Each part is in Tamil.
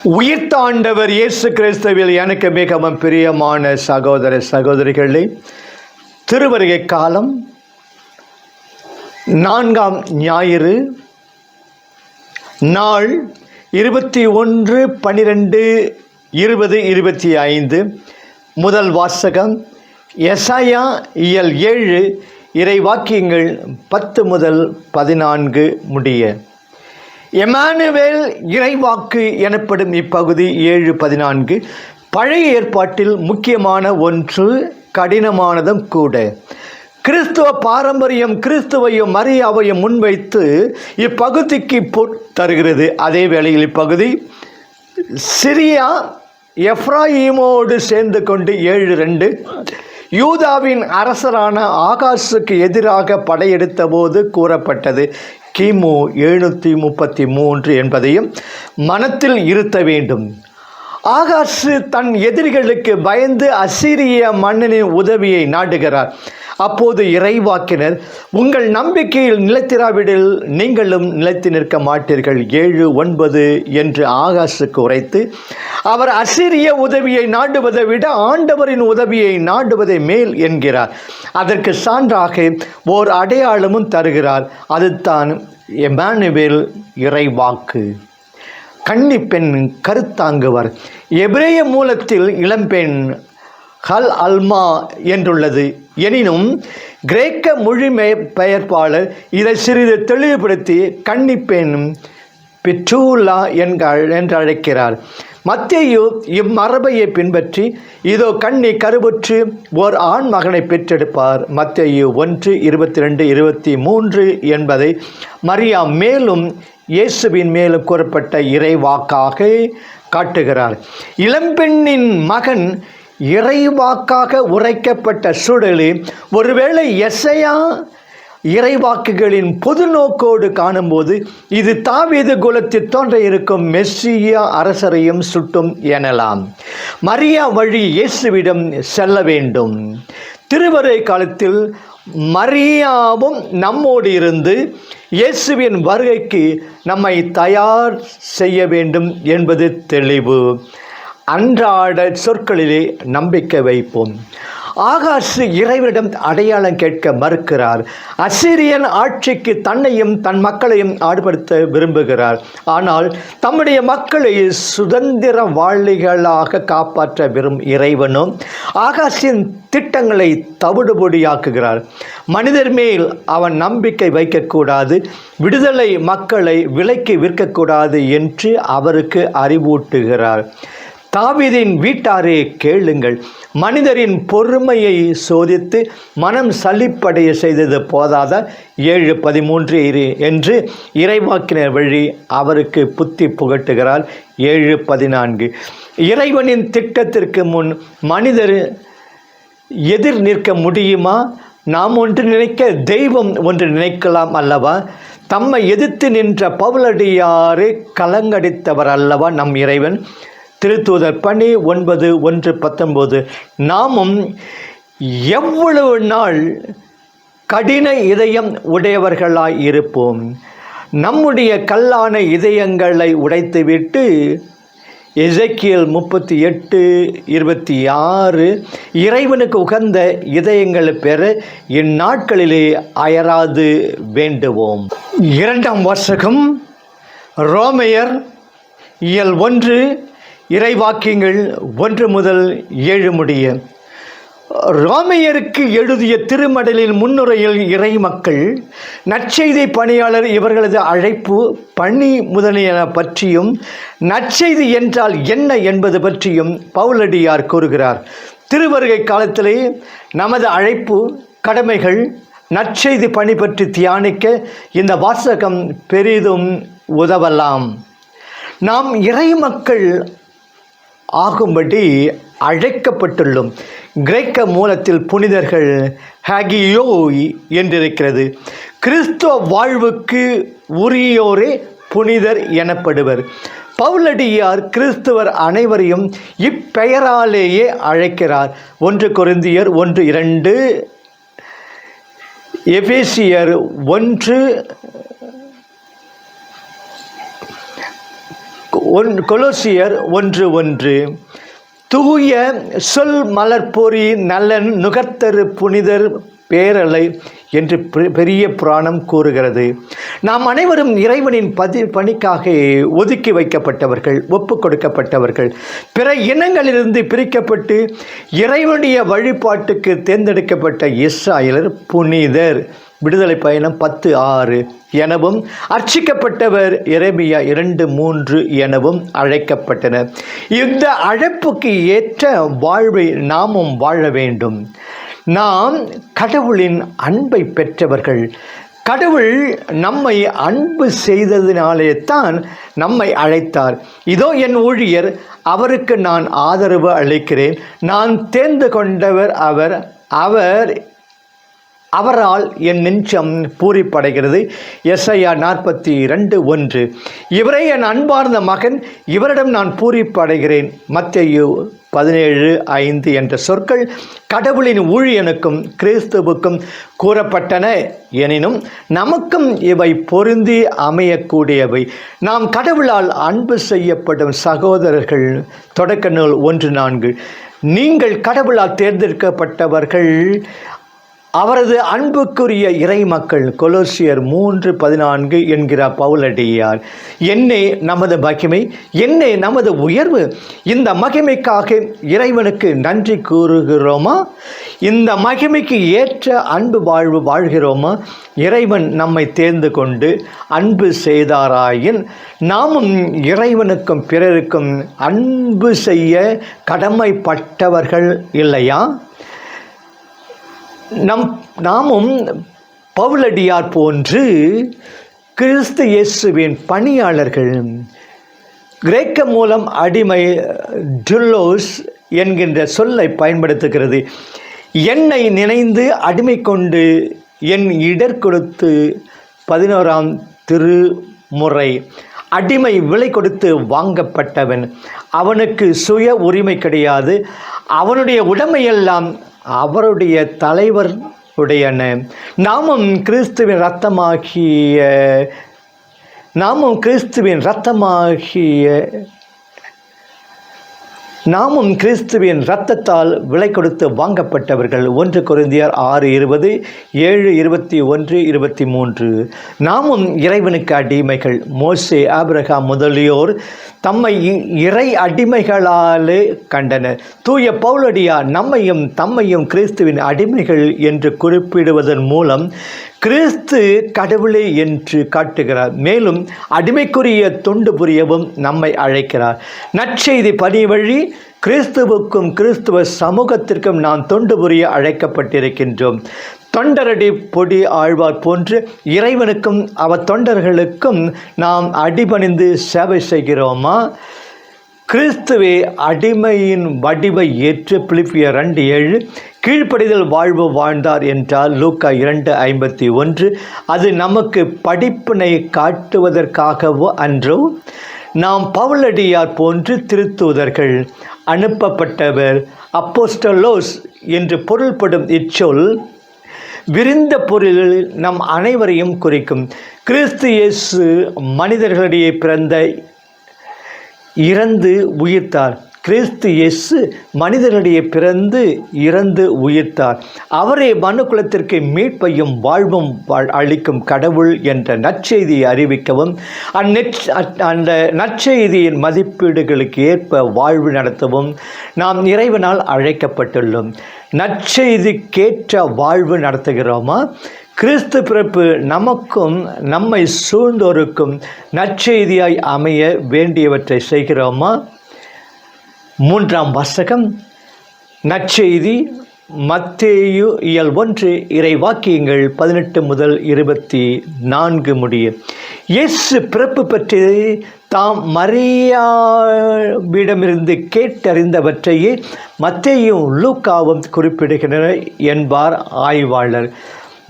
உயிர்த்த ஆண்டவர் இயேசு கிறிஸ்துவில் எனக்கு மிகவும் பிரியமான சகோதர சகோதரிகளே, திருவருகை காலம் 4ஆம் ஞாயிறு, நாள் 21/12/2025. முதல் வாசகம் எசாயா இயல் 7 இறைவாக்கியங்கள் 10 முதல் 14 முடிய. எமானுவேல் இறைவாக்கு எனப்படும் இப்பகுதி 7:14 பழைய ஏற்பாட்டில் முக்கியமான ஒன்று, கடினமானதும் கூட. கிறிஸ்துவ பாரம்பரியம் கிறிஸ்துவையும் மரியாவையும் முன்வைத்து இப்பகுதிக்கு தருகிறது. அதே வேளையில் இப்பகுதி சிரியா எப்ராயிமோடு சேர்ந்து கொண்டு 7:2 யூதாவின் அரசரான ஆகாசுக்கு எதிராக படையெடுத்த போது கூறப்பட்டது கிமு 733 என்பதையும் மனத்தில் இருத்த வேண்டும். ஆகாசு தன் எதிரிகளுக்கு பயந்து அசீரிய மன்னனின் உதவியை நாடுகிறார். அப்போது இறைவாக்கினர், உங்கள் நம்பிக்கையில் நிலைத்திராவிடில் நீங்களும் நிலைத்து நிற்க மாட்டீர்கள் 7:9 என்று ஆகாசுக்கு உரைத்து, அவர் அசீரிய உதவியை நாடுவதை விட ஆண்டவரின் உதவியை நாடுவதை மேல் என்கிறார். அதற்கு சான்றாக ஓர் அடையாளமும் தருகிறார். அதுதான் எமானுவேல் இறைவாக்கு. கன்னிப்பெண் கருத்தாங்குவர். எபிரேய மூலத்தில் இளம்பெண் ஹல் அல்மா என்றுள்ளது. எனினும் கிரேக்க மொழி பெயர்ப்பாளர் இதை சிறிது தெளிவுபடுத்தி கன்னிப்பெண் பிட்டூலா என்று அழைக்கிறார். மத்தேயு இம்மரபையை பின்பற்றி, இதோ கன்னி கருவுற்று ஓர் ஆண் மகனை பெற்றெடுப்பார் மத்தேயு 1:22-23 என்பதை மரியா மேலும் இயேசுவின் மேலும் கூறப்பட்ட இறைவாக்காக காட்டுகிறார். இளம்பெண்ணின் மகன் இறைவாக்காக உரைக்கப்பட்ட சூழலில் ஒருவேளை எசையா இறைவாக்குகளின் பொது நோக்கோடு காணும்போது இது தாவீது குலத்தில் தோன்ற இருக்கும் மெஸ்ஸியா அரசரையும் சுட்டும் எனலாம். மரியா வழி இயேசுவிடம் செல்ல வேண்டும். திருவருகை காலத்தில் மரியாவும் நம்மோடு இருந்து இயேசுவின் வருகைக்கு நம்மை தயார் செய்ய வேண்டும் என்பது தெளிவு. அன்றாட சொற்களிலே நம்பிக்கை வைப்போம். ஆகாசு இறைவனிடம் அடையாளம் கேட்க மறுக்கிறார். அசீரியன் ஆட்சிக்கு தன்னையும் தன் மக்களையும் ஆட்படுத்த விரும்புகிறார். ஆனால் தம்முடைய மக்களை சுதந்திரவாளிகளாக காப்பாற்ற இறைவனும் ஆகாசின் திட்டங்களை தவிடுபொடியாக்குகிறார். மனிதர் மேல் அவன் நம்பிக்கை வைக்கக்கூடாது, விடுதலை மக்களை விலைக்கு விற்கக்கூடாது என்று அவருக்கு அறிவூட்டுகிறார். தாவீதின் வீட்டாரே கேளுங்கள், மனிதரின் பொறுமையை சோதித்து மனம் சலிப்படைய செய்தது போதாத 7:13 என்று இறைவாக்கினர் வழி அவருக்கு புத்தி புகட்டுகிறார். 7:14 இறைவனின் திட்டத்திற்கு முன் மனிதர் எதிர் நிற்க முடியுமா? நாம் ஒன்று நினைக்க தெய்வம் ஒன்று நினைக்கலாம் அல்லவா? தம்மை எதிர்த்து நின்ற பவுலடியாரை கலங்கடித்தவர் அல்லவா நம் இறைவன்? திருத்தூதர் பணி 9:1-19 நாமும் எவ்வளவு நாள் கடின இதயம் உடையவர்களாய் இருப்போம்? நம்முடைய கல்லான இதயங்களை உடைத்துவிட்டு எசேக்கியேல் 38:26 இறைவனுக்கு உகந்த இதயங்களை பெற இந்நாட்களிலே அயராது வேண்டுவோம். 2ஆம் வாசகம் ரோமையர் இயல் 1 இறைவாக்கியங்கள் 1 முதல் 7 முடிய. ரோமையருக்கு எழுதிய திருமடலின் முன்னுரையில் இறை மக்கள், நற்செய்தி பணியாளர், இவர்களது அழைப்பு, பணி முதலியன பற்றியும் நற்செய்தி என்றால் என்ன என்பது பற்றியும் பவுலடியார் கூறுகிறார். திருவருகை காலத்திலே நமது அழைப்பு, கடமைகள், நற்செய்தி பணி பற்றி தியானிக்க இந்த வாசகம் பெரிதும் உதவலாம். நாம் இறை மக்கள் ஆகும்படி அழைக்கப்பட்டுள்ளோம். கிரேக்க மூலத்தில் புனிதர்கள் ஹாகியோய் என்றிருக்கிறது. கிறிஸ்துவ வாழ்வுக்கு உரியோரே புனிதர் எனப்படுவர். பவுலடியார் கிறிஸ்துவர் அனைவரையும் இப்பெயராலேயே அழைக்கிறார். 1 கொரிந்தியர் 1:2, எபேசியர் 1 கொலோசியர் 1:1 தூய சொல் மலர்பொறி நலன் நுகர்த்தரு புனிதர் பேரலை என்று பெரிய புராணம் கூறுகிறது. நாம் அனைவரும் இறைவனின் பணிக்காக ஒதுக்கி வைக்கப்பட்டவர்கள், ஒப்பு கொடுக்கப்பட்டவர்கள், பிற இனங்களிலிருந்து பிரிக்கப்பட்டு இறைவனுடைய வழிபாட்டுக்கு தேர்ந்தெடுக்கப்பட்ட இஸ்ராயலர் புனிதர். விடுதலை பயணம் 10:6 எனவும் அர்ச்சிக்கப்பட்டவர் எரேமியா 2:3 எனவும் அழைக்கப்பட்டனர். இந்த அழைப்புக்கு ஏற்ற வாழ்வை நாமும் வாழ வேண்டும். நாம் கடவுளின் அன்பை பெற்றவர்கள். கடவுள் நம்மை அன்பு செய்ததினாலே தான் நம்மை அழைத்தார். இதோ என் ஊழியர், அவருக்கு நான் ஆதரவு அளிக்கிறேன், நான் தேர்ந்து கொண்டவர் அவரால் என் நெஞ்சம் பூரிப்படைகிறது. எஸ்ஐயா 42:1 இவரே என் அன்பார்ந்த மகன், இவரிடம் நான் பூரிப்படைகிறேன். மத்தேயு 17:5 என்ற சொற்கள் கடவுளின் ஊழியனுக்கும் கிறிஸ்துவுக்கும் கூறப்பட்டன. எனினும் நமக்கும் இவை பொருந்தி அமையக்கூடியவை. நாம் கடவுளால் அன்பு செய்யப்படும் சகோதரர்கள். தொடக்க நூல் 1:4 நீங்கள் கடவுளால் தேர்ந்தெடுக்கப்பட்டவர்கள், அவரது அன்புக்குரிய இறை மக்கள். கொலோசியர் 3:14 என்கிறார் பவுலடியார். என்னே நமது மகிமை, என்னே நமது உயர்வு. இந்த மகிமைக்காக இறைவனுக்கு நன்றி கூறுகிறோமா? இந்த மகிமைக்கு ஏற்ற அன்பு வாழ்வு வாழ்கிறோமா? இறைவன் நம்மை தேர்ந்து கொண்டு அன்பு செய்தாராயின் நாமும் இறைவனுக்கும் பிறருக்கும் அன்பு செய்ய கடமைப்பட்டவர்கள் இல்லையா? நாமும் பவுலடியார் போன்று கிறிஸ்து இயேசுவின் பணியாளர்கள். கிரேக்க மூலம் அடிமை டுல்லோஸ் என்கின்ற சொல்லை பயன்படுத்துகிறது. என்னை நினைந்து அடிமை கொண்டு என் இடர் கொடுத்து 11ஆம் திருமுறை. அடிமை விலை கொடுத்து வாங்கப்பட்டவன். அவனுக்கு சுய உரிமை கிடையாது. அவனுடைய உடைமையெல்லாம் அவருடைய தலைவர் உடையன. நாமும் கிறிஸ்துவின் இரத்தத்தால் விலை கொடுத்து வாங்கப்பட்டவர்கள். 1 கொரிந்தியர் 6:20, 7:21, 23 நாமும் இறைவனுக்கு அடிமைகள். மோசே, ஆபிரகாம் முதலியோர் தம்மை இறை அடிமைகளாலே கண்டனர். தூய பவுலடியார் நம்மையும் தம்மையும் கிறிஸ்துவின் அடிமைகள் என்று குறிப்பிடுவதன் மூலம் கிறிஸ்து கடவுளே என்று காட்டுகிறார். மேலும் அடிமைக்குரிய தொண்டு புரியவும் நம்மை அழைக்கிறார். நற்செய்தி பணி வழி கிறிஸ்துவுக்கும் கிறிஸ்துவ சமூகத்திற்கும் நாம் தொண்டு புரிய அழைக்கப்பட்டிருக்கின்றோம். தொண்டரடி பொடி ஆழ்வார் போன்று இறைவனுக்கும் அவர் தொண்டர்களுக்கும் நாம் அடிபணிந்து சேவை செய்கிறோமா? கிறிஸ்துவே அடிமையின் வடிவை ஏற்று பிலிப்பியர் 2:7 கீழ்ப்படிதல் வாழ்வு வாழ்ந்தார் என்றால் லூக்கா 2:51 அது நமக்கு படிப்பினை காட்டுவதற்காகவோ அன்றோ? நாம் பவுலடியார் போன்று திருத்தூதர்கள், அனுப்பப்பட்டவர், அப்போஸ்டலோஸ் என்று பொருள்படும் இச்சொல் விரிந்த பொருளில் நம் அனைவரையும் குறிக்கும். கிறிஸ்து இயேசு மனிதர்களிடையே பிறந்த இறந்து உயிர்த்தார். கிறிஸ்து இயேசு மனிதர்களிடையே பிறந்து இறந்து உயிர்த்தார். அவரே மனுக்குலத்திற்கு மீட்பையும் வாழ்வும் அளிக்கும் கடவுள் என்ற நற்செய்தியை அறிவிக்கவும் அந்த நற்செய்தியின் மதிப்பீடுகளுக்கு ஏற்ப வாழ்வு நடத்தவும் நாம் இறைவனால் அழைக்கப்பட்டுள்ளோம். நற்செய்திக்கேற்ற வாழ்வு நடத்துகிறோமா? கிறிஸ்து பிறப்பு நமக்கும் நம்மை சூழ்ந்தோருக்கும் நற்செய்தியாய் அமைய வேண்டியவற்றை செய்கிறோமா? 3ஆம் வாசகம் நற்செய்தி மத்தேயு இயல் 1 இறைவாக்கியங்கள் 18 முதல் 24 முடிய. இயேசு பிறப்பு பற்றி தாம் மரியாவிடமிருந்து கேட்டறிந்தவற்றையே மத்தேயும் லூக்காவும் குறிப்பிடுகின்றனர் என்பார் ஆய்வாளர்.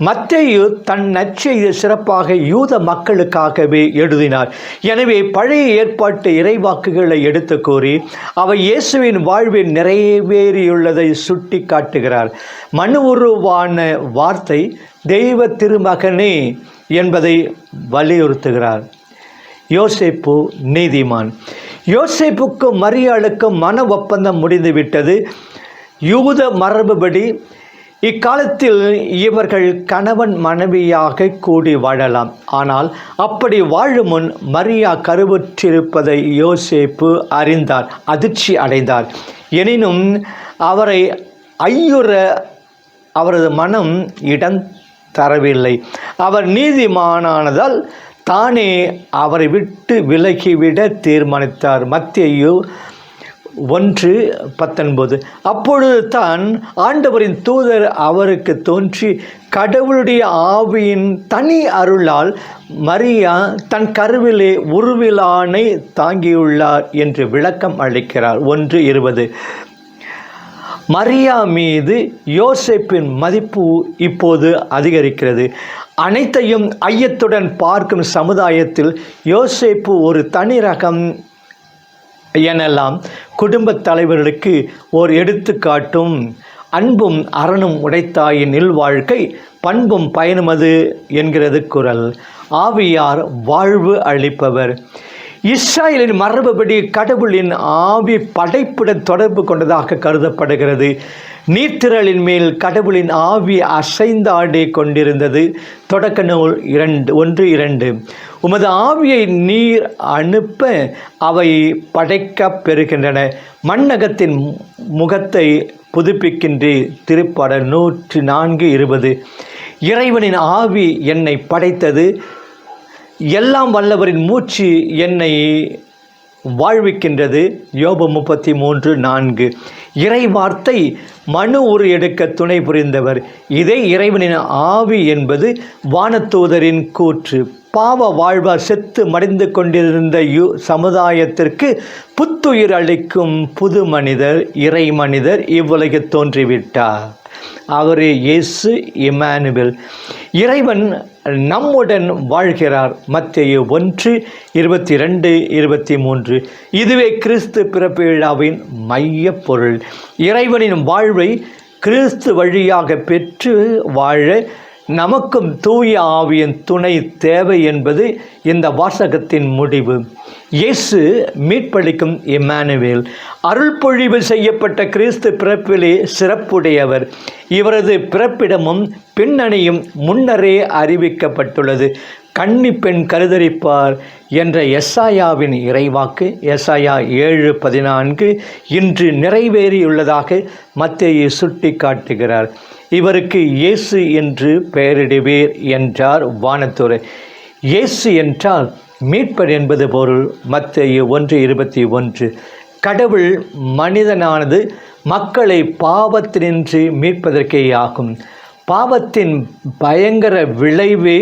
மத்தேயு தன் நற்செய்தியை சிறப்பாக யூத மக்களுக்காகவே எழுதினார். எனவே பழைய ஏற்பாட்டு இறைவாக்குகளை எடுத்து கூறி அவை இயேசுவின் வாழ்வில் நிறைவேறியுள்ளதை சுட்டி காட்டுகிறார். மனு உருவான வார்த்தை தெய்வ திருமகனே என்பதை வலியுறுத்துகிறார். யோசேப்பு நீதிமான். யோசேப்புக்கும் மரியாளுக்கும் மன ஒப்பந்தம் முடிந்துவிட்டது. யூத மரபுபடி இக்காலத்தில் இவர்கள் கணவன் மனைவியாக கூடி வாழலாம். ஆனால் அப்படி வாழும் முன் மரியா கருவுற்றிருப்பதை யோசேப்பு அறிந்தார், அதிர்ச்சி அடைந்தார். எனினும் அவரை ஐயுற அவரது மனம் இடம் தரவில்லை. அவர் நீதிமானானதால் தானே அவரை விட்டு விலகிவிட தீர்மானித்தார். மத்தேயு 1:19. அப்பொழுது தான் ஆண்டவரின் தூதர் அவருக்கு தோன்றி, கடவுளுடைய ஆவியின் தனி அருளால் மரியா தன் கருவிலே உருவிலானை தாங்கியுள்ளார் என்று விளக்கம் அளிக்கிறார். 1:20. மரியா மீது யோசேப்பின் மதிப்பு இப்போது அதிகரிக்கிறது. அனைத்தையும் ஐயத்துடன் பார்க்கும் சமுதாயத்தில் யோசேப்பு ஒரு தனி ரகம் எனலாம் குடும்பத் தலைவர்களுக்கு ஓர் எடுத்துக்காட்டும். அன்பும் அரணும் உடைத்தாயின் இல்வாழ்க்கை பண்பும் பயனுமது என்கிறது குறள். ஆவியார் வாழ்வு அளிப்பவர். இஸ்ராயலின் மரபுபடி கடவுளின் ஆவி படைப்புடன் தொடர்பு கொண்டதாக கருதப்படுகிறது. நீர்த்திரளின் மேல் கடவுளின் ஆவி அசைந்தாடி கொண்டிருந்தது. தொடக்க நூல் 1:2. உமது ஆவியை நீர் அனுப்ப அவை படைக்கப் பெறுகின்றன. மண்ணகத்தின் முகத்தை புதுப்பிக்கின்றே. திருப்பாடல் 104:20. இறைவனின் ஆவி என்னை படைத்தது. எல்லாம் வல்லவரின் மூச்சு என்னை வாழ்விக்கின்றது. யோபு 33:4. இறை வார்த்தை மனு உரு எடுக்க துணை புரிந்தவர். இதே இறைவனின் ஆவி என்பது வானதூதரின் கூற்று. பாவ வாழ்வார் செத்து மடிந்து கொண்டிருந்த சமுதாயத்திற்கு புத்துயிர் அளிக்கும் புது மனிதர், இறை மனிதர் இவ்வுலகில் தோன்றிவிட்டார். அவரே இயேசு இம்மானுவேல். இறைவன் நம்முடன் வாழ்கிறார். மத்தேயு 1:22-23. இதுவே கிறிஸ்து பிறப்பு விழாவின் மைய பொருள். இறைவனின் வாழ்வை கிறிஸ்து வழியாக பெற்று வாழ நமக்கும் தூய ஆவியின் துணை தேவை என்பது இந்த வாசகத்தின் முடிவு. இயேசு மீட்பளிக்கும் இம்மானுவேல். அருள்பொழிவு செய்யப்பட்ட கிறிஸ்து பிறப்பிலே சிறப்புடையவர். இவரது பிறப்பிடமும் பின்னணியும் முன்னரே அறிவிக்கப்பட்டுள்ளது. கன்னி பெண் கருதரிப்பார் என்ற எசாயாவின் இறைவாக்கு எசாயா 7:14 இன்று நிறைவேறியுள்ளதாக மத்தேயு சுட்டி காட்டுகிறார். இவருக்கு இயேசு என்று பெயரிடுவீர் என்றார் வானதூதர். இயேசு என்றால் மீட்பர் என்பது பொருள். மத்தேயு 1:21. கடவுள் மனிதனானது மக்களை பாவத்தினின்று மீட்பதற்கே ஆகும். பாவத்தின் பயங்கர விளைவே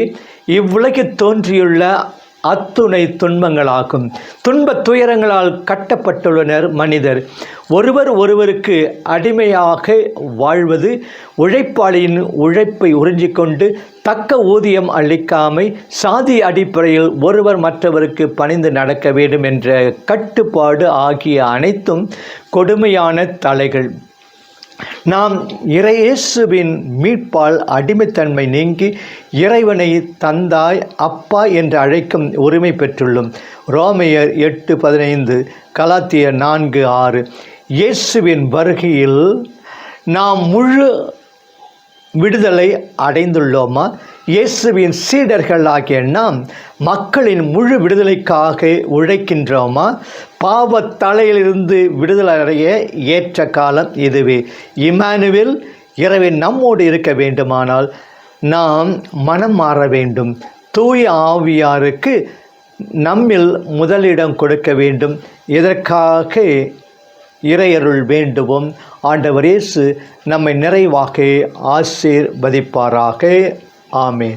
இவ்வுலகில் தோன்றியுள்ள அத்துணை துன்பங்களாகும். துன்பத் துயரங்களால் கட்டப்பட்டுள்ளனர் மனிதர். ஒருவர் ஒருவருக்கு அடிமையாக வாழ்வது, உழைப்பாளியின் உழைப்பை உறிஞ்சிக்கொண்டு தக்க ஊதியம் அளிக்காமை, சாதி அடிப்படையில் ஒருவர் மற்றவருக்கு பணிந்து நடக்க வேண்டும் என்ற கட்டுப்பாடு ஆகிய அனைத்தும் கொடுமையான தலைகள். நாம் இயேசுவின் மீட்பால் அடிமைத்தன்மை நீங்கி இறைவனை தந்தாய், அப்பா என்று அழைக்கும் உரிமை பெற்றுள்ளோம். ரோமையர் 8:15, கலாத்தியர் 4:6. இயேசுவின் வருகையில் நாம் முழு விடுதலை அடைந்துள்ளோமா? இயேசுவின் சீடர்களாகிய நாம் மக்களின் முழு விடுதலைக்காக உழைக்கின்றோமா? பாவத் தலையிலிருந்து விடுதலை அடைய ஏற்ற காலம் இதுவே. இம்மானுவேல் இறைவன் நம்மோடு இருக்க வேண்டுமானால் நாம் மனம் மாற வேண்டும். தூய ஆவியாருக்கு நம்மில் முதலிடம் கொடுக்க வேண்டும். இதற்காக இறையருள் வேண்டுவோம். ஆண்டவர் இயேசு நம்மை நிறைவாக ஆசீர்வதிப்பாராக. ஆமென்.